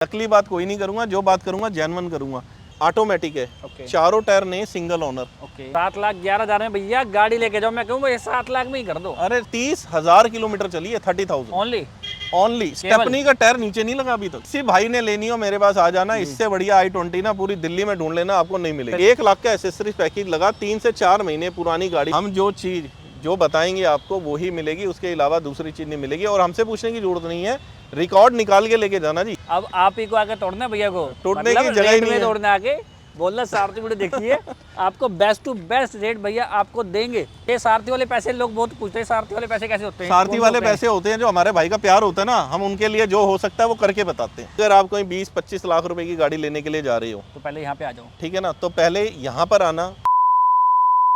नकली बात कोई नहीं करूंगा, जो बात करूंगा जेन्युइन करूंगा। ऑटोमेटिक है, चारों टायर नहीं, सिंगल ओनर। 7,11,000 में भैया गाड़ी लेके जाओ, मैं कहूँ भाई 7 लाख में ही कर दो। अरे 30,000 किलोमीटर चली है, 30,000 ओनली। स्टेपनी का टायर नीचे नहीं लगा अभी तक। किसी भाई ने लेनी हो मेरे पास आ जाना, इससे बढ़िया i20 ना पूरी दिल्ली में ढूंढ लेना, आपको नहीं मिलेगी। 1 लाख का एसेसरीज पैकेज लगा, 3 से 4 महीने पुरानी गाड़ी। हम जो चीज जो बताएंगे आपको वही मिलेगी, उसके अलावा दूसरी चीज नहीं मिलेगी। और हमसे पूछने की जरूरत नहीं है, रिकॉर्ड निकाल के लेके जाना जी। अब आप ही को आके तोड़ना भैया को, तोड़ने की जगह ही नहीं है। तोड़ने आके बोलना सारथी वीडियो देखिए, आपको बेस्ट टू बेस्ट रेट भैया आपको देंगे। ये सारथी वाले पैसे लोग बहुत पूछते हैं, सारथी वाले पैसे कैसे होते हैं? सारथी वाले पैसे होते हैं जो हमारे भाई का प्यार होता है ना, हम उनके लिए जो हो सकता है वो करके बताते हैं। अगर आप कोई 20-25 लाख रुपए की गाड़ी लेने के लिए जा रही हो तो पहले यहाँ पे आ जाओ, ठीक है ना, तो पहले यहाँ पर आना।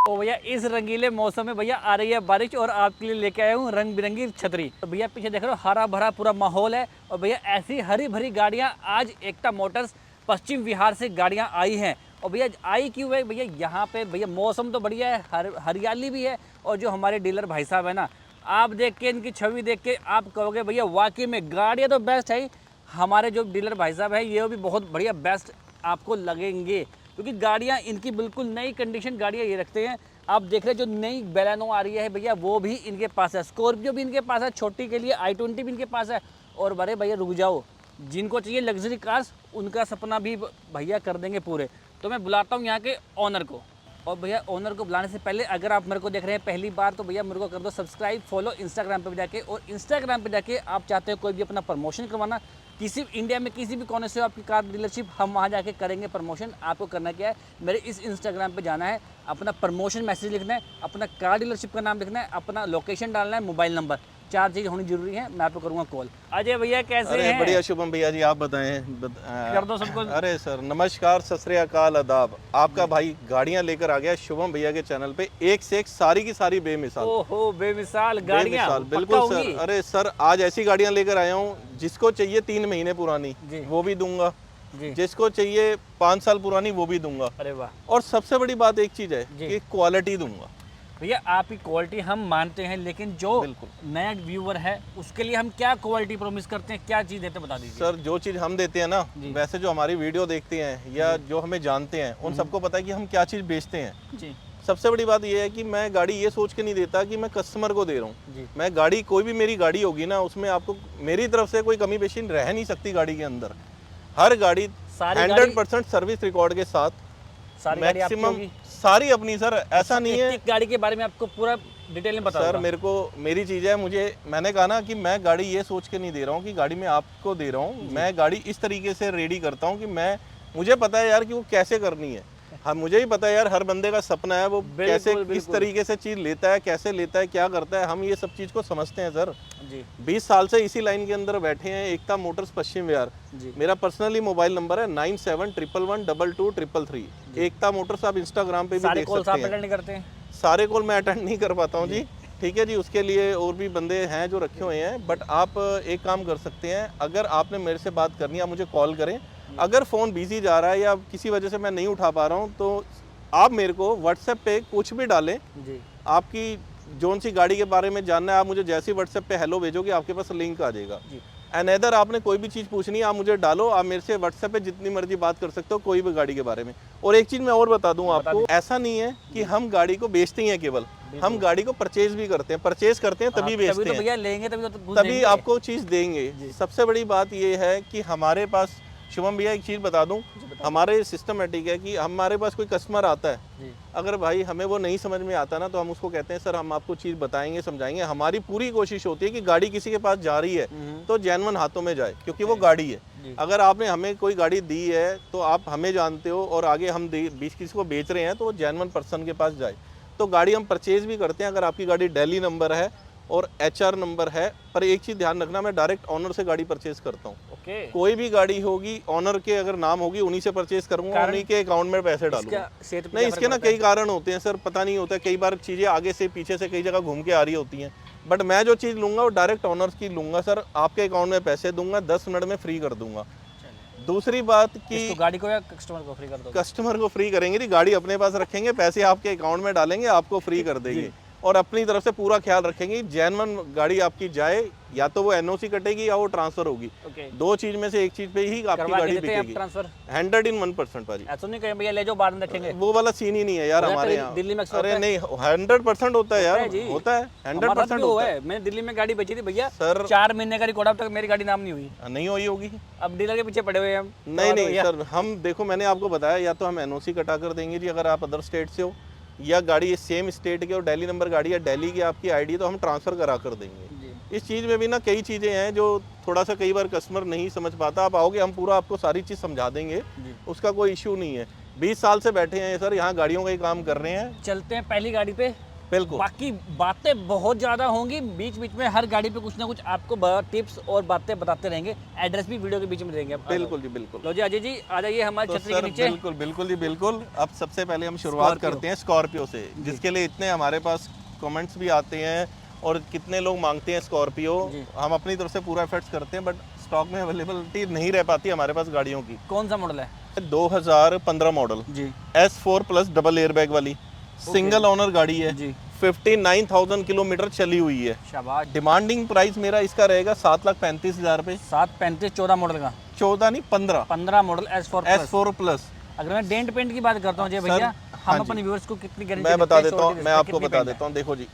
तो भैया इस रंगीले मौसम में भैया आ रही है बारिश, और आपके लिए लेके आया हूँ रंग बिरंगी छतरी। तो भैया पीछे देख रहे हो हरा भरा पूरा माहौल है, और भैया ऐसी हरी भरी गाड़ियाँ आज एकता मोटर्स पश्चिम बिहार से गाड़ियाँ आई हैं। और भैया आई क्यों है भैया, यहाँ पे भैया मौसम तो बढ़िया है, हरियाली भी है, और जो हमारे डीलर भाई साहब है ना, आप देख के इनकी छवि देख के आप कहोगे भैया वाकई में गाड़ियाँ तो बेस्ट है। हमारे जो डीलर भाई साहब है ये भी बहुत बढ़िया बेस्ट आपको लगेंगे, क्योंकि गाड़ियाँ इनकी बिल्कुल नई कंडीशन गाड़ियाँ ये रखते हैं। आप देख रहे हैं जो नई बेलानो आ रही है भैया, वो भी इनके पास है, स्कॉर्पियो भी इनके पास है, छोटी के लिए i20 भी इनके पास है। और बड़े भैया रुक जाओ, जिनको चाहिए लग्जरी कार्स उनका सपना भी भैया कर देंगे पूरे। तो मैं बुलाता हूँ यहाँ के ऑनर को, और भैया ऑनर को बुलाने से पहले अगर आप मेरे को देख रहे हैं पहली बार, तो भैया मेरे को कर दो सब्सक्राइब, फॉलो इंस्टाग्राम पे भी जाके। और इंस्टाग्राम पे जाके आप चाहते हो कोई भी अपना प्रमोशन करवाना, किसी इंडिया में किसी भी कोने से आपकी कार डीलरशिप, हम वहाँ जाके करेंगे प्रमोशन। आपको करना क्या है, मेरे इस इंस्टाग्राम पे जाना है, अपना प्रमोशन मैसेज लिखना है, अपना कार डीलरशिप का नाम लिखना है, अपना लोकेशन डालना है, मोबाइल नंबर, 4 चीज़ होनी जरूरी है। मैं आपको करूँगा कॉल। अजय भैया कैसे हैं? बढ़िया शुभम भैया जी, आप बताएं। कर दो सबको। अरे सर नमस्कार, सत श्री अकाल, आदाब। आपका भाई गाड़ियां लेकर आ गया शुभम भैया के चैनल पे, एक से एक सारी की सारी बेमिसाल। ओहो बेमिसाल गाड़ियां, बिल्कुल सर। अरे सर आज ऐसी गाड़ियां लेकर आया हूँ, जिसको चाहिए 3 महीने पुरानी वो भी दूंगा, जिसको चाहिए 5 साल पुरानी वो भी दूंगा। अरे वाह। और सबसे बड़ी बात एक चीज है कि क्वालिटी दूंगा भैया। आपकी क्वालिटी हम मानते हैं, लेकिन जो नया व्यूअर है उसके लिए हम क्या क्वालिटी प्रॉमिस करते हैं, क्या चीज़ देते हैं बता दीजिए। सर जो चीज़ हम देते हैं ना, वैसे जो हमारी वीडियो देखते हैं या जो हमें जानते हैं उन सबको पता है कि हम क्या चीज़ बेचते हैं जी। सबसे बड़ी बात यह है कि मैं गाड़ी ये सोच के नहीं देता कि मैं कस्टमर को दे रहा हूँ। मैं गाड़ी, कोई भी मेरी गाड़ी होगी ना, उसमें आपको मेरी तरफ से कोई कमी पेशी रह नहीं सकती गाड़ी के अंदर। हर गाड़ी 100% सर्विस रिकॉर्ड के साथ, मैक्सिमम सारी अपनी। सर ऐसा नहीं है, गाड़ी के बारे में आपको पूरा डिटेल में बता। सर मेरे को मेरी चीज़ है, मैंने कहा ना कि मैं गाड़ी ये सोच के नहीं दे रहा हूँ कि गाड़ी मैं आपको दे रहा हूँ। मैं गाड़ी इस तरीके से रेडी करता हूँ कि मुझे पता है यार कि वो कैसे करनी है। हाँ मुझे ही पता है यार, हर बंदे का सपना है वो कैसे किस तरीके से चीज़ लेता है, कैसे लेता है, क्या करता है। हम ये सब चीज़ को समझते हैं सर जी। 20 साल से इसी लाइन के अंदर बैठे हैं, एकता मोटर्स पश्चिम बिहार। मेरा पर्सनली मोबाइल नंबर है 9711122333। एकता मोटर्स आप इंस्टाग्राम पे भी देख सकते हैं। सारे कॉल मैं अटेंड नहीं कर पाता हूँ जी, ठीक है जी। उसके लिए और भी बंदे हैं जो रखे हुए हैं। बट आप एक काम कर सकते हैं, अगर आपने मेरे से बात करनी है आप मुझे कॉल करें। अगर फ़ोन बिजी जा रहा है या किसी वजह से मैं नहीं उठा पा रहा हूँ, तो आप मेरे को व्हाट्सएप पे कुछ भी डालें जी। आपकी जोन सी गाड़ी के बारे में जानना है, आप मुझे जैसे ही व्हाट्सएप पे हेलो भेजोगे आपके पास लिंक आ जाएगा। अनदर आपने कोई भी चीज़ पूछनी है आप मुझे डालो, आप मेरे से व्हाट्सएप पे जितनी मर्जी बात कर सकते हो कोई भी गाड़ी के बारे में। और एक चीज़ मैं और बता दूं आपको, ऐसा नहीं है कि हम गाड़ी को बेचते ही हैं केवल, हम गाड़ी को परचेज भी करते हैं। परचेज करते हैं तभी बेचते हैं, भैया लेंगे तभी आपको चीज़ देंगे। सबसे बड़ी बात ये है कि हमारे पास, शुभम भैया एक चीज़ बता दूं, हमारे सिस्टमेटिक है कि हमारे पास कोई कस्टमर आता है, अगर भाई हमें वो नहीं समझ में आता ना, तो हम उसको कहते हैं सर हम आपको चीज़ बताएंगे, समझाएंगे। हमारी पूरी कोशिश होती है कि गाड़ी किसी के पास जा रही है तो जेन्युइन हाथों में जाए, क्योंकि वो गाड़ी है। अगर आपने हमें कोई गाड़ी दी है तो आप हमें जानते हो, और आगे हम किसी को बेच रहे हैं तो वो जेन्युइन पर्सन के पास जाए। तो गाड़ी हम परचेज भी करते हैं। अगर आपकी गाड़ी दिल्ली नंबर है और HR नंबर है, पर एक चीज़ ध्यान रखना, मैं डायरेक्ट ऑनर से गाड़ी परचेज करता हूँ। कोई भी गाड़ी होगी ऑनर के अगर नाम होगी उन्हीं से परचेज करूंगा, उन्हीं के अकाउंट में पैसे डालूंगा। नहीं, इसके ना कई कारण होते हैं सर, पता नहीं होता, कई बार चीज़ें आगे से पीछे से कई जगह घूम के आ रही होती हैं। बट मैं जो चीज़ लूँगा वो डायरेक्ट ऑनर्स की लूँगा सर, आपके अकाउंट में पैसे दूंगा, 10 मिनट में फ्री कर दूंगा। दूसरी बात कि गाड़ी को या कस्टमर को फ्री कर दो? कस्टमर को फ्री करेंगे जी, गाड़ी अपने पास रखेंगे, पैसे आपके अकाउंट में डालेंगे, आपको फ्री कर देंगे। और अपनी तरफ से पूरा ख्याल रखेंगे। जेन्युइन गाड़ी आपकी जाए, या तो वो एनओसी कटेगी या वो ट्रांसफर होगी। दो चीज में से एक चीज पे ही आपकी गाड़ी बिकेगी। ट्रांसफर 101% पाजी। ऐसा नहीं कहें भैया ले जाओ बाद में रखेंगे, वो वाला सीन ही नहीं है यार हमारे यहाँ दिल्ली में। अरे नहीं 100% होता है यार, होता है 100% होता है। मैंने दिल्ली में गाड़ी बेची थी भैया सर, 4 महीने का रिकॉर्ड, अब तक मेरी गाड़ी नाम नहीं हुई। नहीं हुई होगी, अब डीलर के पीछे पड़े हुए हैं हम। नहीं सर, हम देखो मैंने आपको बताया, या तो हम एनओसी कटा कर देंगे जी अगर आप अदर स्टेट से हो, या गाड़ी सेम स्टेट के और दिल्ली नंबर गाड़ी या दिल्ली की आपकी आईडी, तो हम ट्रांसफर करा कर देंगे। इस चीज़ में भी ना कई चीज़ें हैं जो थोड़ा सा कई बार कस्टमर नहीं समझ पाता। आप आओगे हम पूरा आपको सारी चीज़ समझा देंगे, उसका कोई इश्यू नहीं है। 20 साल से बैठे हैं सर यहाँ, गाड़ियों का ही काम कर रहे हैं। चलते हैं पहली गाड़ी पे। बिल्कुल, बाकी बातें बहुत ज़्यादा होंगी, बीच बीच में हर गाड़ी पे कुछ ना कुछ आपको टिप्स और बातें बताते रहेंगे। एड्रेस भी वीडियो के बीच में देंगे। बिल्कुल जी बिल्कुल। लो जी अजय जी आ जाइए हमारे छतरी के नीचे। बिल्कुल बिल्कुल जी बिल्कुल। अब सबसे पहले हम शुरुआत करते हैं स्कॉर्पियो से, जिसके लिए इतने हमारे पास कमेंट्स भी आते हैं और कितने लोग मांगते हैं स्कॉर्पियो। हम अपनी तरफ से पूरा एफर्ट्स करते हैं, बट स्टॉक में अवेलेबिलिटी नहीं रह पाती हमारे पास गाड़ियों की। कौन सा मॉडल है? 2015 मॉडल जी, S4 प्लस डबल एयरबैग वाली सिंगल ओनर गाड़ी है जी। 59,000 किलोमीटर चली हुई है। शाबाश। डिमांडिंग प्राइस मेरा इसका रहेगा 7,35,000 रुपए। 735 14 मॉडल का? 14 नहीं 15 मॉडल S4 प्लस। अगर मैं डेंट पेंट की बात करता हूँ जी भैया, हम अपने व्यूअर्स को कितनी गारंटी मैं बता देता हूँ, मैं आपको बता देता हूँ। देखो जी,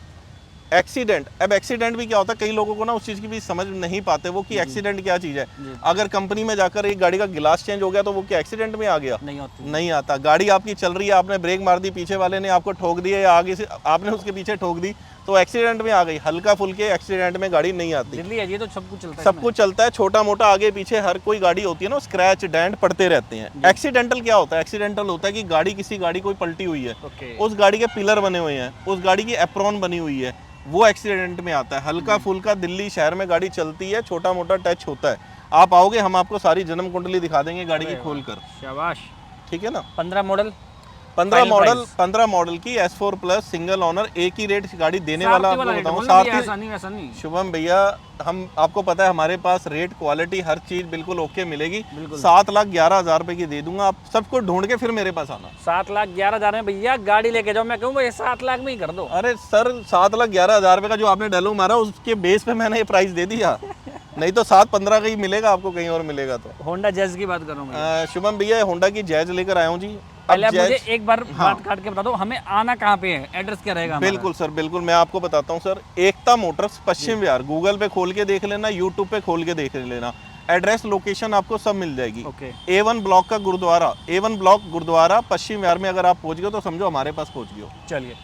एक्सीडेंट, अब एक्सीडेंट भी क्या होता है, कई लोगों को ना उस चीज़ की भी समझ नहीं पाते वो कि एक्सीडेंट क्या चीज़ है। अगर कंपनी में जाकर एक गाड़ी का गिलास चेंज हो गया तो वो क्या एक्सीडेंट में आ गया? नहीं आता। गाड़ी आपकी चल रही है, आपने ब्रेक मार दी, पीछे वाले ने आपको ठोक दिया या आगे से आपने उसके पीछे ठोक दी तो एक्सीडेंट में आ गई। हल्का फुल्के एक्सीडेंट में गाड़ी नहीं आती। ये तो सब कुछ चलता है, सब कुछ चलता है। छोटा मोटा आगे पीछे हर कोई गाड़ी होती है ना, स्क्रैच डेंट पड़ते रहते हैं। एक्सीडेंटल क्या होता है? एक्सीडेंटल होता है कि गाड़ी किसी गाड़ी कोई पलटी हुई है, उस गाड़ी के पिलर बने हुए हैं, उस गाड़ी की एप्रॉन बनी हुई है, वो एक्सीडेंट में आता है। हल्का फुल्का दिल्ली शहर में गाड़ी चलती है, छोटा मोटा टच होता है। आप आओगे हम आपको सारी जन्म कुंडली दिखा देंगे गाड़ी की खोल कर। शाबाश। ठीक है ना। 15 मॉडल की S4 प्लस सिंगल ओनर, एक ही रेट गाड़ी देने वाला आपको बताऊं। सारथी शुभम भैया, हम आपको पता है हमारे पास रेट क्वालिटी हर चीज बिल्कुल ओके मिलेगी। 7,11,000 रुपए की दे दूंगा, आप सबको ढूंढ के फिर मेरे पास आना। 7,11,000 में भैया गाड़ी लेके जाओ, मैं कहूँ भाई 7 लाख में ही कर दो। अरे सर 7,11,000 रुपए का जो आपने डायलॉग मारा उसके बेस पे मैंने ये प्राइस दे दिया, नहीं तो 7-15 का ही मिलेगा आपको, कहीं और मिलेगा तो। होंडा जैज की बात करूँ शुभम भैया, होंडा की जैज लेकर आया हूँ जी। पहले आप मुझे एक बार बात काट के बता दो, हमें आना कहाँ पे है, एड्रेस क्या रहेगा? बिल्कुल सर, बिल्कुल मैं आपको बताता हूँ सर। एकता मोटर्स पश्चिम विहार, गूगल पे खोल के देख लेना, यूट्यूब पे खोल के देख लेना, एड्रेस लोकेशन आपको सब मिल जाएगी। A1 ब्लॉक का गुरुद्वारा, A1 ब्लॉक गुरुद्वारा पश्चिम विहार में अगर आप पहुंच गए तो समझो हमारे पास पहुंच गए। चलिए,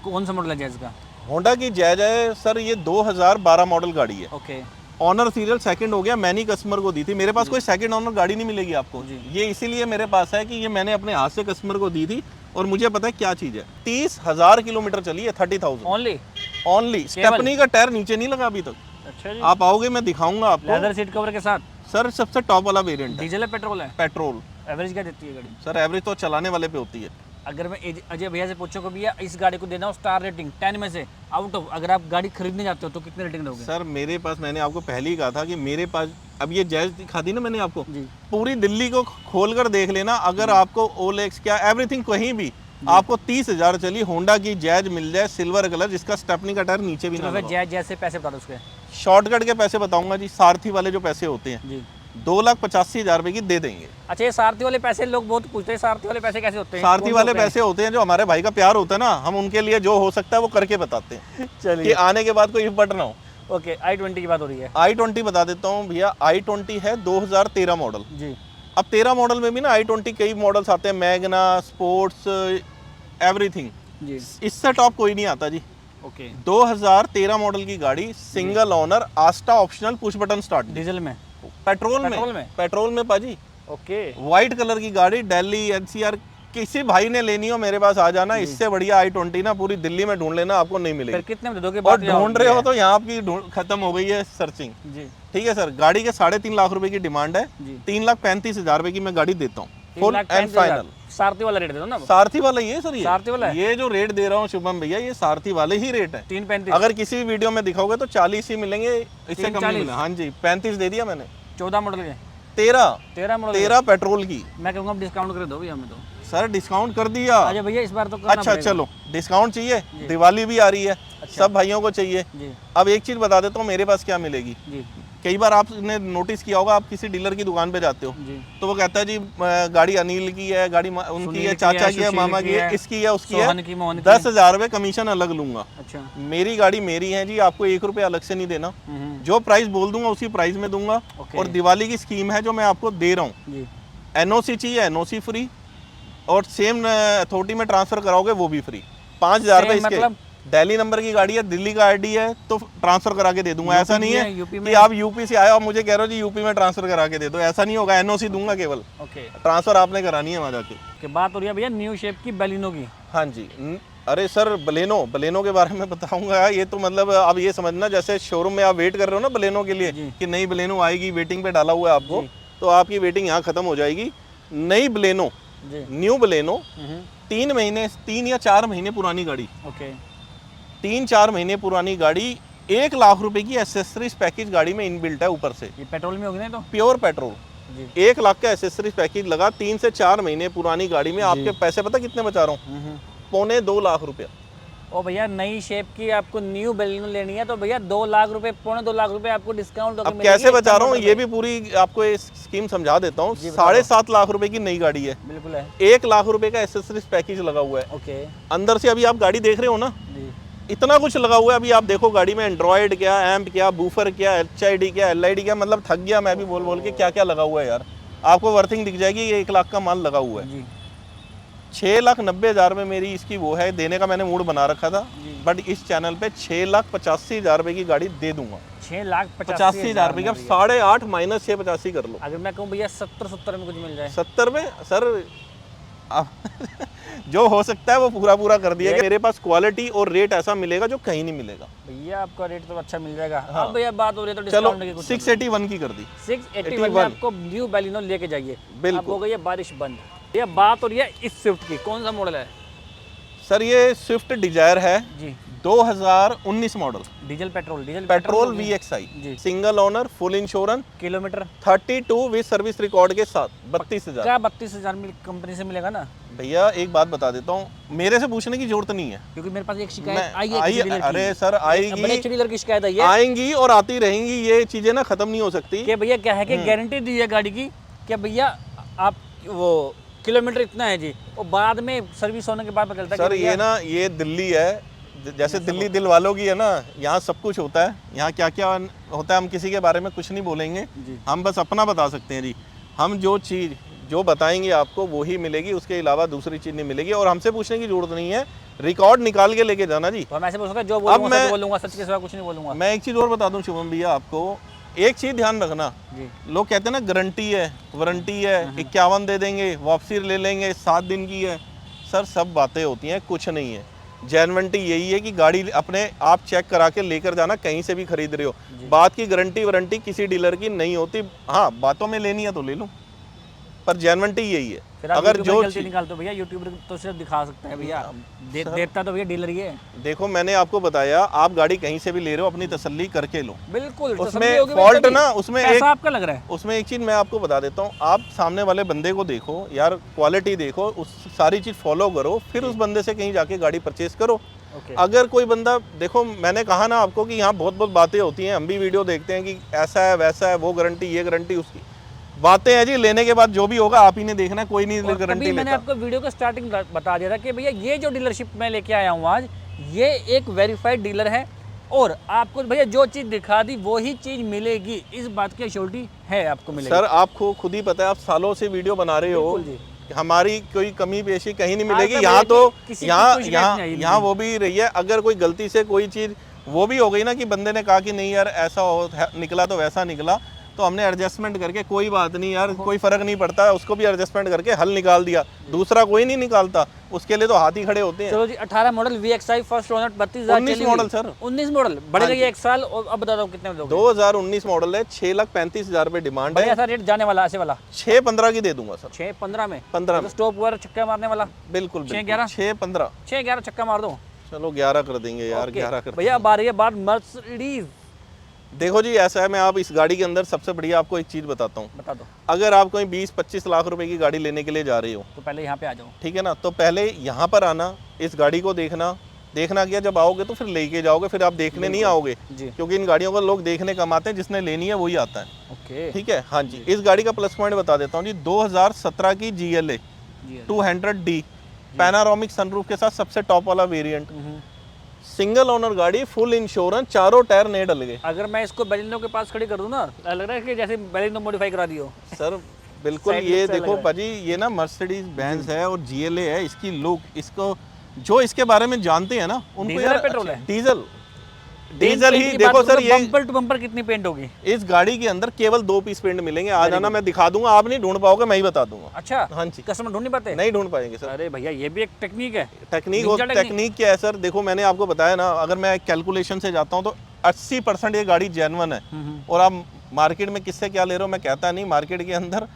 कौन सा मॉडल है जैज का? होंडा की जैज है सर, ये 2012 मॉडल गाड़ी है। ओके। ऑनर सीरियल सेकंड हो गया, मैंने कस्टमर को दी थी। मेरे पास कोई सेकंड ऑनर गाड़ी नहीं मिलेगी आपको, ये इसीलिए मेरे पास है कि ये मैंने अपने हाथ से कस्टमर को दी थी और मुझे पता है क्या चीज है। 30,000 किलोमीटर चली है, 30,000 ओनली। स्टेपनी का टायर नीचे नहीं लगा अभी तक। अच्छा जी। आप आओगे मैं दिखाऊंगा आपको, लेदर सीट कवर के साथ। सर सबसे टॉप वाला वेरिएंट। डीजल है पेट्रोल है? पेट्रोल। एवरेज क्या देती है गाड़ी? सर एवरेज तो चलाने वाले पे होती है। अगर मैं अजय भैया से पूछूं कि भैया इस गाड़ी को देना हो स्टार रेटिंग 10 में से आउट ऑफ, अगर आप गाड़ी खरीदने जाते हो तो कितने रेटिंग दोगे? सर मेरे पास, मैंने आपको पहले ही कहा था कि मेरे पास, अब ये जैज दिखा दी ना मैंने आपको, पूरी दिल्ली को खोल कर देख लेना। अगर आपको ओलेक्स क्या एवरीथिंग कहीं भी आपको 30,000 चली होंडा की जैज मिल जाए, सिल्वर कलर, जिसका स्टेपनी का टायर नीचे भी ना लगा। जैज जैसे पैसे बता दो उसके। शॉर्टकट के पैसे बताऊंगा जी, सारथी वाले जो पैसे होते हैं जी, 2,85,000 रुपए की दे देंगे। अच्छा, ये सारथी वाले पैसे लोग बहुत पूछते हैं, सारथी वाले पैसे कैसे होते हैं? सारथी वाले पैसे होते हैं जो हमारे भाई का प्यार होता है ना, हम उनके लिए जो हो सकता है वो करके बताते हैं। चलिए, कि आने के बाद कोई इफर्ट ना हो। ओके, i20 की बात हो रही है। i20 बता देता हूँ भैया, i20 है 2013 मॉडल जी। अब 13 मॉडल में भी ना i20 कई मॉडल्स आते हैं, मैग्ना, स्पोर्ट्स, एवरीथिंग जी। इससे टॉप कोई नहीं आता जी। ओके। 2013 मॉडल की गाड़ी, single owner, Ashta optional, push button start. Diesel में? पेट्रोल में पाजी। ओके। व्हाइट कलर की गाड़ी, दिल्ली एनसीआर, किसी भाई ने लेनी हो मेरे पास आ जाना। इससे बढ़िया i20 ना पूरी दिल्ली में ढूंढ लेना, आपको नहीं मिलेगी। कितने में दोगे? और ढूंढ रहे हो तो यहाँ आपकी खत्म हो गई है सर्चिंग जी। ठीक है सर, गाड़ी के 3.5 लाख रुपए की डिमांड है, 3,35,000 रुपए की मैं गाड़ी देता हूँ, फुल एंड फाइनल। सारथी वाला रेट दे दो ना। सारथी वाला ये सर, सारथी वाला ये जो रेट दे रहा हूँ शुभम भैया, ये सारथी वाले ही रेट है। 3,35। अगर किसी भी वीडियो में दिखाओगे तो 40 ही मिलेंगे, इससे कम नहीं मिलेगा। हाँ जी, 35 दे दिया मैंने। 14 मॉडल के? 13 मॉडल, 13 पेट्रोल की। मैं कहूँगा डिस्काउंट कर दो भैया हमें तो। सर डिस्काउंट कर दिया। अच्छा भैया, इस बार तो करना अच्छा चलो, डिस्काउंट चाहिए, दिवाली भी आ रही है, सब भाइयों को चाहिए। जी अब एक चीज़ बता देता हूँ मेरे पास क्या मिलेगी। जी कई बार आपने नोटिस किया होगा, आप किसी डीलर की दुकान पे जाते हो जी। तो वो कहता है जी गाड़ी अनिल की है, गाड़ी उनकी सुनील है, की चाचा है, की है, सुशील मामा की की है, है, इसकी है, उसकी है, सोहन की, मोहन की। 10,000 रुपये कमीशन अलग लूंगा। अच्छा। मेरी गाड़ी मेरी है जी, आपको 1 रुपये अलग से नहीं देना। जो प्राइस बोल दूंगा उसी प्राइस में दूंगा। ओके। और दिवाली की स्कीम है जो मैं आपको दे रहा हूँ, जी एनओसी चाहिए एनओसी फ्री, और सेम अथॉरिटी में ट्रांसफर कराओगे वो भी फ्री। 5,000 रुपये Same इसके। मतलब? दिल्ली नंबर की गाड़ी है, दिल्ली का आईडी है तो ट्रांसफर करा के दे दूंगा। ऐसा नहीं है यूपी कि में? आप यूपी से आए और मुझे कह रहे हो जी यूपी में ट्रांसफर करा के दे दो, ऐसा नहीं होगा। एनओसी दूंगा केवल, ओके। ट्रांसफर आपने करानी है वहाँ जाके। के बात हो रही है भैया न्यू शेप की बैलिनो की। हाँ जी। अरे सर बलेनो के बारे में बताऊंगा। ये तो मतलब अब ये समझना, जैसे शोरूम में आप वेट कर रहे हो ना बलेनो के लिए जी। कि नई बलेनो आएगी, वेटिंग पे डाला हुआ है आपको, तो आपकी वेटिंग यहाँ खत्म हो जाएगी। नई बलेनो, जी। न्यू बलेनो, 3 या 4 महीने पुरानी गाड़ी, ओके। 3-4 महीने पुरानी गाड़ी, 1 लाख रुपए की एसेसरीज पैकेज गाड़ी में इनबिल्ट है ऊपर से, ये पेट्रोल में होगी ना तो? Pure petrol. जी 1 लाख का एसेसरीज पैकेज लगा 3 से 4 महीने पुरानी गाड़ी में। आपके पैसे पता कितने बचा रहा हूँ? 1.25 लाख रुपया। ओ भैया नई शेप की आपको न्यू बैलिनो लेनी है तो भैया 2 लाख रुपए, 2.25 लाख रुपए आपको डिस्काउंट अब कैसे बचा रहा हूँ ये भी पूरी आपको ये स्कीम समझा देता हूँ। 7.5 लाख रुपए की नई गाड़ी है, बिल्कुल है। 1 लाख रुपए का एसेसरीज पैकेज लगा हुआ है। ओके अंदर से अभी आप गाड़ी देख रहे हो ना, जी इतना कुछ लगा हुआ है। अभी आप देखो गाड़ी में एंड्रॉयड क्या, एम्प क्या, बूफर क्या, HID क्या, LID क्या, मतलब थक गया मैं भी बोल बोल के क्या क्या लगा हुआ है यार। आपको वर्थिंग दिख जाएगी, ये 1 लाख का माल लगा हुआ है। जी 6,90,000 में मेरी इसकी वो है, देने का मैंने मूड बना रखा था, बट इस चैनल पे 6,85,000 रुपए की गाड़ी दे दूंगा। 6,85,000 रुपए की। अब 8.5 माइनस 685 कर लो। अगर मैं कहूँ भैया 70 में कुछ मिल जाए? 70 में सर अब जो हो सकता है वो पूरा कर दिया। मेरे पास क्वालिटी और रेट ऐसा मिलेगा जो कहीं नहीं मिलेगा भैया। आपका रेट तो अच्छा मिल जाएगा। हाँ। अब भैया बात हो रही है तो चलो डिस्काउंट की कुछ 681 की कर दी। 681 में आपको न्यू बैलिनो लेके जाइए। बिल्कुल। अब हो गई है बारिश बंद। भैया बात हो रही है इस स्विफ्ट की, कौन सा मॉडल है? सर ये स्विफ्ट डिजायर है, जी 2019 model, diesel petrol petrol VXI, जी। Single owner, full insurance, kilometre 32 with service record के साथ 32,000। क्या 32,000 कंपनी से मिलेगा ना? भैया एक बात बता देता हूँ, मेरे से पूछने की जरूरत नहीं है, क्योंकि मेरे पास एक शिकायत आई है आई किसी डीलर की। अरे सर बड़े आएगी, डीलर की शिकायत आई है आएंगी और आती रहेंगी, ये चीजें ना खत्म नहीं हो सकती। कि भैया क्या है कि गारंटी दी है गाड़ी की कि भैया आप वो किलोमीटर इतना है जी, और बाद में सर्विस होने के बाद पता चलता है सर ये ना ये दिल्ली है, जैसे दिल्ली दिल वालों की है ना, यहाँ सब कुछ होता है। यहाँ क्या क्या होता है हम किसी के बारे में कुछ नहीं बोलेंगे, हम बस अपना बता सकते हैं जी। हम जो चीज़ जो बताएंगे आपको वो ही मिलेगी, उसके अलावा दूसरी चीज़ नहीं मिलेगी। और हमसे पूछने की जरूरत नहीं है, रिकॉर्ड निकाल के लेके जाना जी। तो हम ऐसे बोल सकते हैं जो बोलूंगा सच बोलूंगा, सच के सिवा कुछ नहीं बोलूंगा। मैं एक चीज़ और बता दूं शुभम भैया आपको, एक चीज़ ध्यान रखना जी। लोग कहते हैं ना गारंटी है, वारंटी है, 51 दे देंगे, वापसी ले लेंगे, 7 दिन की है। सर सब बातें होती हैं, कुछ नहीं है। जेन्युइनिटी यही है कि गाड़ी अपने आप चेक करा के लेकर जाना, कहीं से भी खरीद रहे हो। बात की गारंटी वारंटी किसी डीलर की नहीं होती। हाँ बातों में लेनी है तो ले लो, पर जेन्युइनिटी यही है। फिर आप अगर YouTube जो में गलती निकाल तो भैया यूट्यूब तो सिर्फ दिखा सकता है भैया, देता तो भैया डीलर ही है। देखो मैंने आपको बताया, आप गाड़ी कहीं से भी ले रहे हो अपनी तसल्ली करके लो। बिल्कुल उसमें फॉल्ट ना, उसमें एक आपका लग रहा है, उसमें एक चीज़ मैं आपको बता देता हूँ, आप सामने वाले बंदे को देखो यार, क्वालिटी देखो, उस सारी चीज़ फॉलो करो, फिर उस बंदे से कहीं जाके गाड़ी परचेज करो। अगर कोई बंदा, देखो मैंने कहा ना आपको कि यहाँ बहुत बहुत बातें होती हैं, हम भी वीडियो देखते हैं कि ऐसा है वैसा है, वो गारंटी ये गारंटी उसकी बातें हैं जी। लेने के बाद जो भी होगा आप ही ने देखना है, कोई नहीं गारंटी लेता। मैंने आपको वीडियो का स्टार्टिंग बता दिया था कि भैया ये जो डीलरशिप मैं लेके आया हूँ आज, ये एक वेरीफाइड डीलर है और आपको भैया जो चीज़ दिखा दी वही चीज़ मिलेगी, इस बात की एश्योरिटी है आपको मिलेगी। सर आपको खुद ही पता है, आप सालों से वीडियो बना रहे हो, हमारी कोई कमी पेशी कहीं नहीं मिलेगी। यहाँ तो यहाँ वो भी रही है। अगर कोई गलती से कोई चीज़ वो भी हो गई ना कि बंदे ने कहा कि नहीं यार ऐसा निकला तो वैसा निकला, तो हमने एडजस्टमेंट करके, कोई बात नहीं यार, कोई फर्क नहीं पड़ता, उसको भी एडजस्टमेंट करके हल निकाल दिया। दूसरा कोई नहीं निकालता, उसके लिए तो हाथ ही खड़े होते हैं। चलो जी 18 model VXI first owner 32,000 19 model sir, 19 model बढ़ेगा ये 1 साल। और अब बता दो कितने में दोगे? 2019 मॉडल है, 6,35,000 रुपए डिमांड है। ऐसा रेट जाने वाला ऐसे वाला 6,15 की दे दूंगा सर। 6,15 में? 15 में स्टॉप वगैरह छक्का मारने वाला? बिल्कुल 6,11 6,15 छक्का मार दो। चलो 11 कर देंगे यार, 11 कर। भैया अब आ रही है बात मर्सिडीज। देखो जी ऐसा है, मैं आप इस गाड़ी के अंदर सबसे बढ़िया आपको एक चीज़ बताता हूँ। बता दो। अगर आप कोई 20-25 लाख रुपए की गाड़ी लेने के लिए जा रहे हो तो पहले यहाँ पे आ जाओ। ठीक है ना, तो पहले यहाँ पर आना, इस गाड़ी को देखना, देखना क्या, जब आओगे तो फिर लेके जाओगे, फिर आप देखने नहीं आओगे, जी। क्योंकि इन गाड़ियों को लोग देखने कम आते हैं, जिसने लेनी है वही आता है। ओके। ठीक है, हाँ जी। इस गाड़ी का प्लस पॉइंट बता देता हूँ जी, 2017 की GLA 200D पैनारोमिक सनरूफ के साथ सबसे टॉप वाला वेरिएंट, सिंगल ओनर गाड़ी, फुल इंश्योरेंस, चारों टायर नए डल गए। अगर मैं इसको बेलिनो के पास खड़ी कर दूं ना, लग रहा है कि जैसे बेलिनो मॉडिफाई करा दी हो। सर बिल्कुल, Side ये look से देखो लग रहा पाजी, ये ना मर्सिडीज बेंज है और GLA है, इसकी लुक, इसको जो इसके बारे में जानते हैं ना उनको डीजल यार है, पेट्रोल है? डीजल ही देखो सर। ये बम्पर टू बम्पर कितनी पेंट होगी? इस गाड़ी के अंदर केवल 2 पीस पेंट मिलेंगे, आ जाना, मैं दिखा दूंगा, आप नहीं ढूंढ पाओगे, मैं ही बता दूंगा। अच्छा, हाँ जी, कस्टमर ढूंढ नहीं पाते? नहीं ढूंढ पाएंगे सर। अरे भैया ये भी एक टेक्निक है। Technique Ninja technique। टेक्निक क्या है सर, देखो मैंने आपको बताया ना, अगर मैं कैलकुलेशन से जाता हूँ तो 80% ये गाड़ी जेन्युइन है। और आप मार्केट में किससे क्या ले रहे हो मैं कहता नहीं, मार्केट के अंदर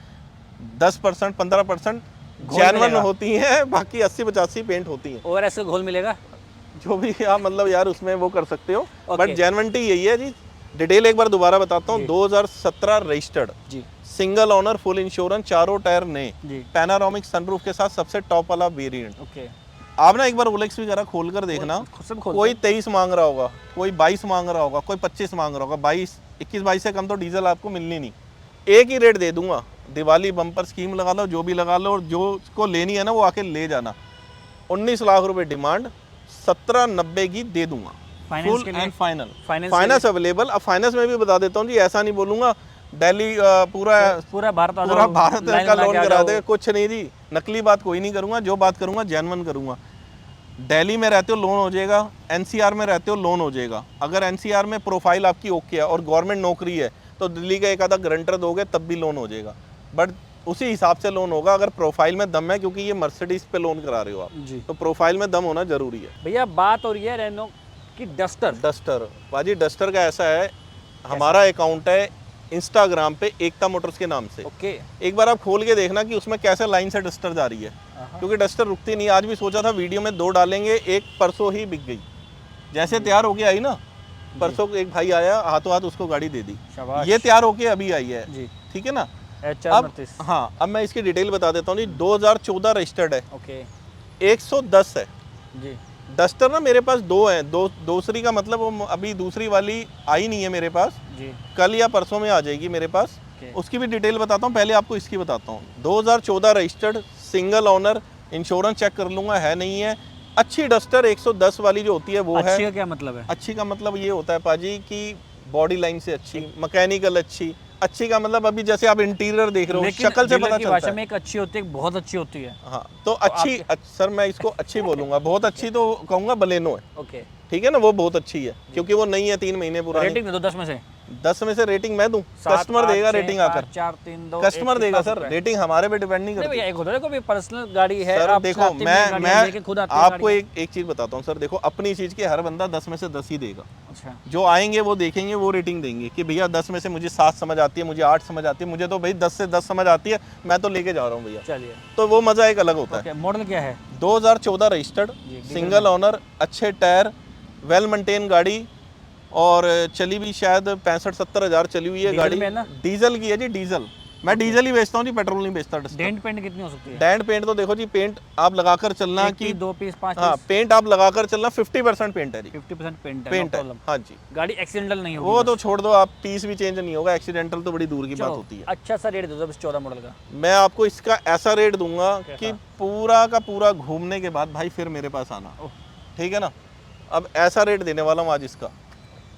10% 15% जेन्युइन होती है, बाकी 80-85 पेंट होती है। और ऐसे घोल मिलेगा? जो भी आप मतलब यार उसमें वो कर सकते हो, Okay। बट जेन्युइनिटी यही है जी। डिटेल एक बार दोबारा बताता हूँ, 2017 रजिस्टर्ड, जी सिंगल ओनर, फुल इंश्योरेंस, चारों टायर नए, जी। पैनारोमिक सनरूफ के साथ सबसे टॉप वाला वेरिएंट। ओके। आप ना एक बार ओलेक्स वगैरह खोल कर देखना, सब खोल कोई 23 मांग रहा होगा, कोई 22 मांग रहा होगा, कोई 25 मांग रहा होगा, 21-22 से कम तो डीजल आपको मिलनी नहीं। एक ही रेट दे दूंगा, दिवाली बम्पर स्कीम लगा लो, जो भी लगा लो, और जो को लेनी है ना वो आके ले जाना। 19 लाख रुपए डिमांड, 1790 की दे दूंगा, फाइनेंस के लिए? And final. Finance finance available. अब फाइनेंस में भी बता देता हूँ जी, ऐसा नहीं बोलूंगा दिल्ली पूरा भारत पूरा भारत का लोन करा देगा, कुछ नहीं जी, नकली बात कोई नहीं करूंगा, जो बात करूंगा जेन्युइन करूंगा। दिल्ली में रहते हो लोन हो जाएगा, NCR में रहते हो लोन हो जाएगा। अगर NCR में प्रोफाइल आपकी ओके है और गवर्नमेंट नौकरी है तो दिल्ली का एक आधा गारंटर दोगे तब भी लोन हो जाएगा, बट उसी हिसाब से लोन होगा अगर प्रोफाइल में दम है, क्योंकि ये मर्सिडीज पे लोन करा रहे हो आप जी। तो प्रोफाइल में दम होना जरूरी है। भैया बात हो रही है रेनो की डस्टर बाजी डस्टर का ऐसा है, हमारा अकाउंट है इंस्टाग्राम पे एकता मोटर्स के नाम से। ओके। एक बार आप खोल के देखना कि उसमें कैसे लाइन से डस्टर जा रही है, क्योंकि डस्टर रुकती नहीं। आज भी सोचा था वीडियो में 2 डालेंगे, एक परसों ही बिक गई, जैसे तैयार होके आई ना, परसों एक भाई आया, हाथों हाथ उसको गाड़ी दे दी, शाबाश। ये तैयार होके अभी आई है जी। ठीक है ना। HR अब 32। हाँ, अब मैं इसकी डिटेल बता देता हूँ जी। 2014 रजिस्टर्ड है, ओके 110 है। जी। डस्टर ना मेरे पास 2 हैं, दूसरी का मतलब वो अभी दूसरी वाली आई नहीं है मेरे पास, जी। कल या परसों में आ जाएगी मेरे पास। Okay। उसकी भी डिटेल बताता हूँ, पहले आपको इसकी बताता हूँ। 2014 registered, single owner, insurance check कर लूँगा है नहीं है, अच्छी डस्टर 110 वाली जो होती है वो है। अच्छी का क्या मतलब है? अच्छी का मतलब ये होता है पाजी कि बॉडी लाइन से अच्छी, मैकेनिकल अच्छी का मतलब अभी जैसे आप इंटीरियर देख रहे हो, शक्ल से पता चलता है। में एक अच्छी होती है, बहुत अच्छी होती है। हाँ तो अच्छी सर मैं इसको अच्छी बोलूंगा, बहुत अच्छी तो कहूँगा बलेनो है। ओके ठीक है ना, वो बहुत अच्छी है क्योंकि वो नई है, 3 महीने पुरानी। रेटिंग दे दो 10 में से। 10 में से रेटिंग मैं दूं, कस्टमर देगा रेटिंग आकर। 4 3 2 कस्टमर देगा सर, रेटिंग हमारे पे डिपेंड नहीं करती। भैया एक होता है देखो, पर्सनल गाड़ी है, सर आप देखो चाहते हैं गाड़ी मैं लेके खुद आते हैं आपको गाड़ी। एक चीज बताता हूँ सर, देखो अपनी चीज के हर बंदा 10 में से 10 ही देगा। अच्छा। जो आएंगे वो देखेंगे, वो रेटिंग देंगे कि भैया 10 में से मुझे 7 समझ आती है, मुझे 8 समझ आती है, मुझे तो भाई 10 से 10 समझ आती है, मैं तो लेके जा रहा हूँ भैया। चलिए, तो वो मजा एक अलग होता है। मॉडल क्या है? 2014 रजिस्टर्ड, सिंगल ओनर, अच्छे टायर, वेल मेंटेन गाड़ी, और चली भी शायद 65-70 हज़ार चली हुई है गाड़ी। डीजल की है जी, डीजल। मैं डीजल ही बेचता हूँ जी, पेट्रोल नहीं बेचता। डेंट पेंट कितनी हो सकती है? डेंट पेंट तो देखो जी, पेंट आप लगाकर चलना कि 2 पीस 5 हाँ, पेंट आप लगाकर चलना 50% पेंट है जी। 50% पेंट है, पेंट है हाँ जी। गाड़ी एक्सीडेंटल नहीं होगी? वो तो छोड़ दो आप, पीस भी चेंज नहीं होगा, एक्सीडेंटल तो बड़ी दूर की बात होती है। अच्छा सा रेट दे दो 14 मॉडल का। मैं आपको इसका ऐसा रेट दूंगा कि पूरा का पूरा घूमने के बाद भाई फिर मेरे पास आना, ठीक है ना। अब ऐसा रेट देने वाला हूँ आज इसका।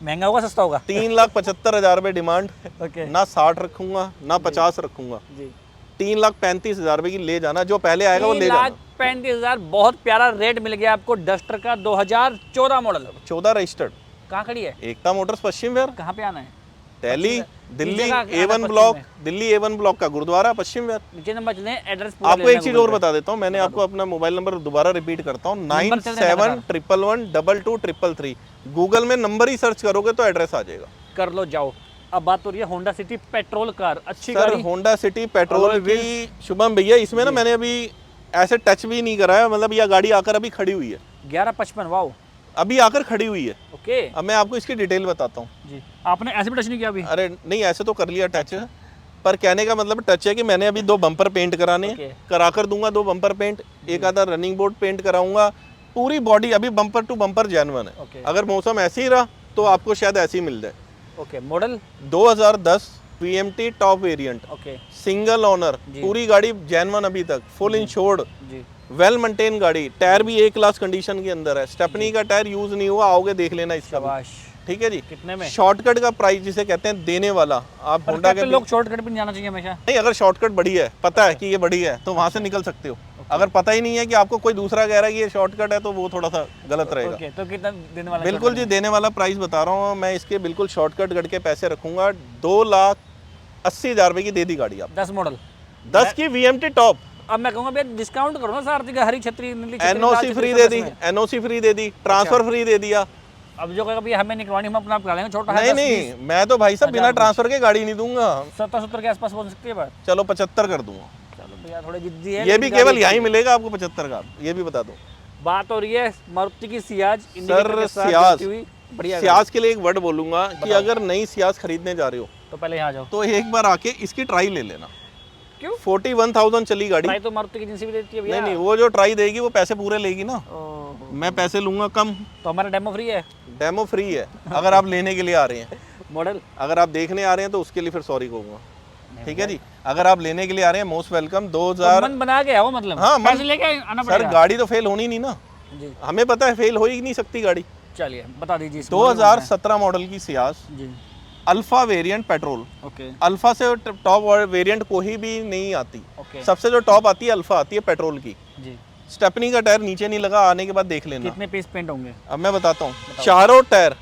महंगा होगा सस्ता होगा? 3,75,000 रुपये डिमांड। ओके। ना 60 रखूंगा ना 50 रखूंगा जी। 3,35,000 रुपये की ले जाना, जो पहले आएगा वो ले जाना। 3,35,000 बहुत प्यारा रेट मिल गया आपको डस्टर का, 2014 मॉडल, 14 रजिस्टर्ड। कहाँ खड़ी है? एकता मोटर्स पश्चिम विहार। कहाँ पे आना है? Delhi A1 block, Delhi A1 block का गुरुद्वारा पश्चिम विहार। नीचे नंबर चले, एड्रेस आपको एक चीज और बता देता हूँ, मैंने आपको अपना मोबाइल नंबर दोबारा रिपीट करता हूँ, 9711122333। गूगल में नंबर ही सर्च करोगे तो एड्रेस आ जाएगा, कर लो जाओ। अब बात हो रही है होंडा सिटी पेट्रोल कार, अच्छी सर गाड़ी। होंडा सिटी पेट्रोल की शुभम भैया, इसमें ना मैंने अभी ऐसे टच भी नहीं करा है, मतलब यह गाड़ी आकर अभी खड़ी हुई है। 1155, वाओ, अभी आकर खड़ी हुई है। ओके। अब मैं आपको इसकी डिटेल बताता हूँ जी। आपने ऐसे भी टच नहीं किया अभी? अरे नहीं, ऐसे तो कर लिया टच, पर कहने का मतलब टच है कि मैंने अभी 2 बम्पर पेंट कराने, कराकर दूंगा 2 बम्पर पेंट, एक आधा रनिंग बोर्ड पेंट कराऊंगा, पूरी बॉडी अभी बम्पर टू बम्पर जेन्युइन है। ओके अगर मौसम ऐसे ही रहा तो आपको शायद ऐसे ही मिल जाए। Okay model 2010 VMT top variant, okay single owner, पूरी गाड़ी जेन्युइन अभी तक, फुल इंश्योर्ड, जी वेल मेंटेन गाड़ी, टायर भी A क्लास कंडीशन के अंदर है, स्टेपनी का टायर यूज नहीं हुआ, आओगे देख लेना इसका भी। शाबाश। ठीक है जी। कितने में? शॉर्टकट का प्राइस जिसे कहते हैं देने वाला, आप होंडा के लोग शॉर्टकट पे नहीं जाना चाहिए हमेशा। नहीं, अगर शॉर्टकट बड़ी है, पता है कि ये बड़ी है तो वहां से निकल सकते हो। अगर पता ही नहीं है कि आपको कोई दूसरा कह रहा है कि ये शॉर्टकट है तो वो थोड़ा सा गलत रहेगा। ओके तो कितना देने वाला? बिल्कुल जी, देने वाला प्राइस बता रहा हूँ मैं, इसके बिल्कुल शॉर्टकट करके पैसे रखूंगा। 2,80,000 रुपए की दे दी गाड़ी आप। 10 मॉडल 10 की VMT टॉप। अब मैं कहूँगा भैया डिस्काउंट करो ना सारथी का, हरी छतरी नीली छतरी, लाल NOC छतरी, फ्री सब दे दी, इसमें। NOC फ्री दे दी, ट्रांसफर फ्री दे दिया। अब जो कहेगा भैया हमें नहीं करवानी, हम अपना आप करा लेंगे, छोटा है नहीं नहीं, मैं तो भाई साहब बिना ट्रांसफर के गाड़ी नहीं दूंगा। 70 के आसपास पहुंच सकती है बात। चलो 75 कर दूंगा। चलो भैया थोड़े जिद्दी है। ये भी केवल यहीं मिलेगा आपको 75 का, ये भी बता दो। बात हो रही है मारुति की सियाज सर सियाज, बढ़िया सियाज के लिए एक वर्ड बोलूंगा कि अगर नई सियाज खरीदने जा रहे हो तो पहले यहाँ जाओ। तो एक बार आके इसकी ट्राई ले लेना। क्यों? 41,000 चली गाड़ी। ट्राई तो मारुति की एजेंसी भी देती है भैया। नहीं नहीं, वो जो ट्राई देगी वो पैसे पूरे लेगी ना, ओहो। मैं पैसे लूंगा कम। तो हमारा डेमो फ्री है। डेमो फ्री है अगर आप लेने के लिए आ रहे हैं। मॉडल अगर आप देखने आ रहे हैं तो उसके लिए फिर सॉरी कहूंगा। ठीक है जी। अगर आप लेने के लिए आ रहे हैं, मोस्ट वेलकम। 2000 मन बना के आओ, मतलब हाँ, पैसे लेके आना सर पड़ेगा। गाड़ी तो फेल होनी नहीं ना, जी हमें पता है फेल हो ही नहीं सकती गाड़ी। चलिए बता दीजिए इस 2017 मॉडल की सियाज, जी Alpha variant petrol. Okay Alpha से टॉप वेरिएंट कोई भी नहीं आती, ओके सबसे जो टॉप आती है अल्फा आती है पेट्रोल की। जी स्टेपनी का टायर नीचे नहीं लगा, आने के बाद देख लेना। कितने पीस पेंट होंगे? अब मैं बताता हूँ। चारों टायर,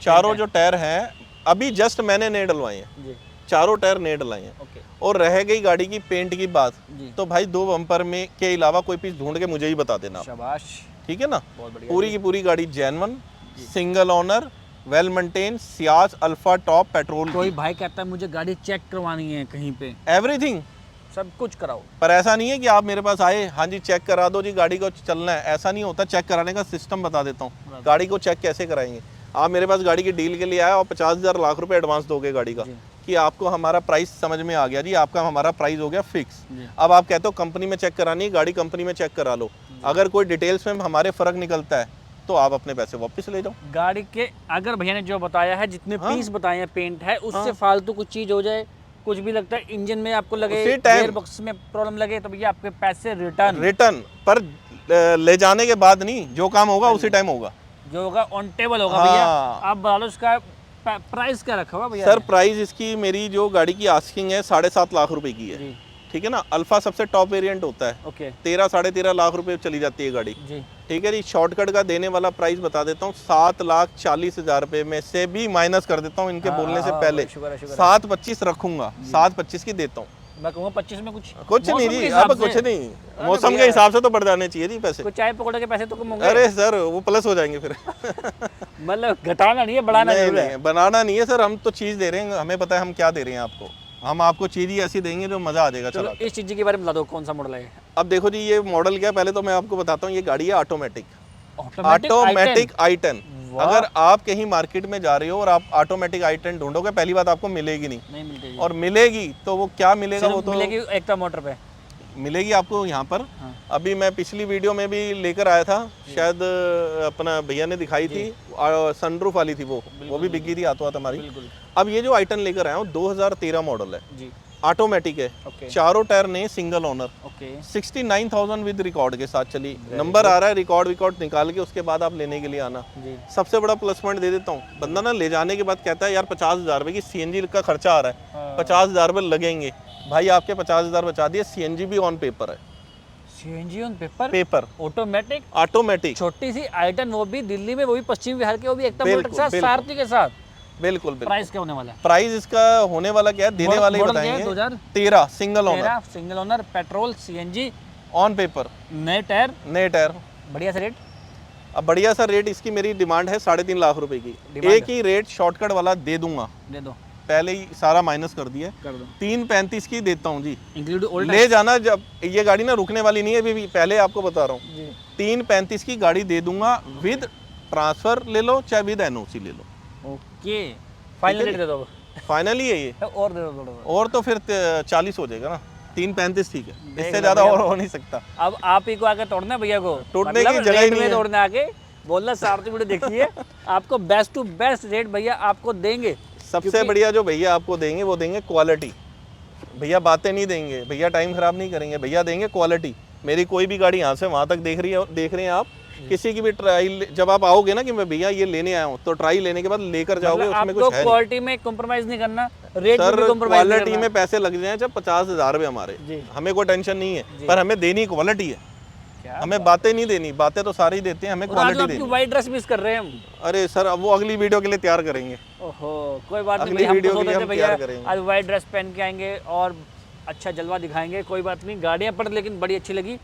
चारों जो टायर हैं अभी जस्ट मैंने नए डलवाए हैं, जी चारों टायर नए डलवाए हैं। ओके और रह गई गाड़ी की पेंट की बात, जी तो भाई 2 बम्पर में के अलावा कोई पीस ढूंढ के मुझे ही बता देना आप। शाबाश, ठीक है ना। बहुत बढ़िया। पूरी की पूरी गाड़ी genuine, single owner, well maintain, Ciaz alpha top petrol. कोई भाई कहता है मुझे गाड़ी चेक करवानी है कहीं पे, एवरीथिंग, सब कुछ कराओ। पर ऐसा नहीं है कि आप मेरे पास आए, हाँ जी चेक करा दो जी गाड़ी को चलना है, ऐसा नहीं होता। चेक कराने का सिस्टम बता देता हूँ। गाड़ी को चेक कैसे कराएंगे। आप मेरे पास गाड़ी की डील के लिए आए और 50,000 लाख रुपए एडवांस दोगे गाड़ी का, कि आपको हमारा प्राइस समझ में आ गया जी, आपका हमारा प्राइस हो गया फिक्स। अब आप कहते हो कंपनी में चेक करानी है, गाड़ी कंपनी में चेक करा लो। अगर कोई डिटेल्स में हमारे फर्क निकलता है तो आप अपने पैसे वापस ले जाओ। गाड़ी के अगर भैया ने जो बताया है, जितने पीस बताए हैं पेंट है, उससे फालतू कुछ चीज हो जाए, कुछ भी लगता है इंजन में आपको लगे, गियर बॉक्स में प्रॉब्लम लगे, तो भैया आपके पैसे रिटर्न पर ले जाने के बाद नहीं, जो काम होगा उसी टाइम होगा, जो होगा ऑन टेबल होगा। भैया आप बता लो इसका प्राइस क्या रखा हुआ भैया? सर प्राइस इसकी मेरी जो गाड़ी की आस्किंग है 7.5 लाख रुपए की है। जी ठीक है ना। अल्फा सबसे टॉप वेरिएंट होता है, ओके 13 साढ़े 13 लाख रुपए चली जाती है गाड़ी। जी ठीक है जी। शॉर्टकट का देने वाला प्राइस बता देता हूँ, 7,40,000 रुपए में से भी माइनस कर देता हूँ इनके बोलने से पहले। 7,25 रखूंगा, 7,25 की देता हूँ। मैं कहूँगा 25 में कुछ नहीं जी, अब कुछ नहीं, मौसम के हिसाब से तो बढ़ जाने चाहिए जी पैसे। कुछ चाय पकौड़े के पैसे तो कम होंगे। अरे सर वो प्लस हो जाएंगे फिर। मतलब घटाना नहीं है, बढ़ाना नहीं, बनाना नहीं है सर, हम तो चीज दे रहे हैं, हमें पता है हम क्या दे रहे हैं आपको। हम आपको चीज ही ऐसी देंगे जो मजा आ जाएगा। चलो इस चीज के बारे में बता दो, कौन सा मॉडल है? अब देखो जी, ये मॉडल क्या है, पहले तो मैं आपको बताता हूँ। ये गाड़ी है ऑटोमेटिक i10। अगर आप कहीं मार्केट में जा रहे हो और आप ऑटोमेटिक i10 ढूंढोगे, पहली बात आपको मिलेगी नहीं मिलती, और मिलेगी तो वो क्या मिलेगा, वो तो मिलेगी एकता मोटर पे मिलेगी आपको यहाँ पर। अभी मैं पिछली वीडियो में भी लेकर आया था, शायद अपना भैया ने दिखाई थी, सनरूफ वाली थी, वो भी बिकी थी हाथों हाथ हमारी। अब ये जो i10 लेकर आया हूँ 2013 मॉडल है जी, ऑटोमेटिक है, चारों टायर ने सिंगल ओनर, 69,000 विद रिकॉर्ड के साथ चली। नंबर आ रहा है, रिकॉर्ड निकाल के उसके बाद आप लेने के लिए आना। सबसे बड़ा प्लस पॉइंट दे देता हूँ, बंदा ना ले जाने के बाद कहता है यार 50,000 रुपए की CNG का खर्चा आ रहा है, 50,000 रुपए लगेंगे। भाई आपके 50,000 बचा दिए, CNG भी ऑन पेपर है। CNG ऑन पेपर ऑटोमेटिक छोटी सी i10, वो भी दिल्ली में, वो भी पश्चिम बिहार के, वो भी एकता मोटर के साथ, सारथी के साथ। बिल्कुल। प्राइस क्या होने वाला है? प्राइस इसका होने वाला क्या है, देने वाले ही बताएंगे। 2013 single owner petrol CNG on paper, नए टायर, बढ़िया सा रेट। अब बढ़िया सा रेट इसकी मेरी डिमांड है 3.5 लाख रुपए की। एक ही रेट शॉर्टकट वाला दे दूंगा, दे दो, पहले ही सारा माइनस कर दिया, कर दो। 3.35 की देता हूँ जी, इंक्लूड ओल्ड ले जाना। जब ये गाड़ी ना रुकने वाली नहीं है अभी, पहले आपको बता रहा हूँ। 3.35 की गाड़ी दे दूंगा, विद ट्रांसफर ले लो चाहे विद NOC ले लो। ओके फाइनल रेट दे दो। फाइनली है ये, और दे दो थोड़ा, और तो फिर 40 हो जाएगा ना। 335 ठीक है, इससे ज़्यादा और हो नहीं सकता। अब आप ही को आके तोड़ना है भैया को, तोड़ने की जगह ही नहीं है। तोड़ने आके बोलना सारथी वीडियो देखिए, आपको बेस्ट टू बेस्ट रेट भैया आपको देंगे। सबसे बढ़िया जो भैया आपको देंगे वो देंगे क्वालिटी। भैया बातें नहीं देंगे, भैया टाइम खराब नहीं करेंगे, भैया देंगे क्वालिटी। मेरी कोई भी गाड़ी यहाँ से वहाँ तक देख रहे हैं आप, किसी की भी ट्राई जब आप आओगे ना कि मैं भैया ये लेने आया हूँ, तो ट्राई लेने के बाद लेकर जाओगे, उसमें आपको कुछ है नहीं। क्वालिटी में कॉम्प्रोमाइज नहीं करना, रेट में सर भी कॉम्प्रोमाइज नहीं क्वालिटी में पैसे लग जाए चाहे 50,000 रुपये हमारे, जी। हमें कोई टेंशन नहीं है, पर हमें देनी क्वालिटी है। क्या हमें बातें नहीं देनी, बातें तो सारी देते हैं, हमें क्वालिटी आपकी देनी। वाइट ड्रेस मिस कर रहे हैं हम। अरे सर अब वो अगली वीडियो के लिए तैयार करेंगे। ओहो कोई बात नहीं अगली भैया, हम वीडियो तो के लिए सोच हम रहे थे भैया तैयार करेंगे। आज वाइट ड्रेस पहन के आएंगे और अच्छा जलवा दिखाएंगे। कोई बात नहीं, गाड़ियाँ पर लेकिन बड़ी अच्छी लगी।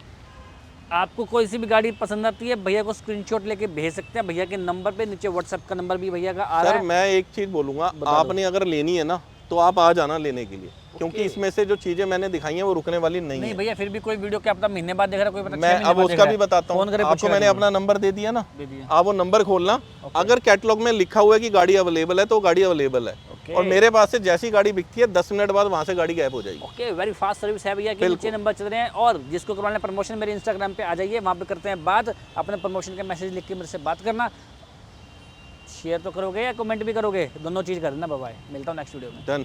आपको कोई सी भी गाड़ी पसंद आती है भैया को स्क्रीनशॉट लेके भेज सकते हैं, भैया के नंबर पे नीचे व्हाट्सएप का नंबर भी भैया का आ रहा सर है। मैं एक चीज़ बोलूँगा, आपने अगर लेनी है ना तो आप आ जाना लेने के लिए, क्योंकि इसमें से जो चीज़ें मैंने दिखाई हैं वो रुकने वाली नहीं नहीं है। भैया फिर भी कोई वीडियो क्या पता महीने बाद देख रहा है, कोई पता 6 मैं महीने अब बाद उसका देख भी रहा है। बताता फोन हूँ, करे आपको पूछेगा मैंने जरूर। अपना नंबर दे दिया ना, दे दिया। आप वो नंबर खोलना, अगर कैटलॉग में लिखा हुआ है कि गाड़ी अवेलेबल है तो गाड़ी अवेलेबल है, ओके। और मेरे पास से जैसी गाड़ी बिकती है 10 मिनट बाद वहाँ से गाड़ी गायब हो जाएगी। ओके वेरी फास्ट सर्विस है भैया के, नीचे नंबर चल रहे हैं। और जिसको करवाना है प्रमोशन मेरे इंस्टाग्राम पे आ जाइए, वहाँ पे करते हैं बात। अपने प्रमोशन का मैसेज लिख के मेरे से बात करना, शेयर तो करोगे या कमेंट भी करोगे, दोनों चीज़ करना। बाय बाय, मिलता हूँ नेक्स्ट वीडियो में। डन।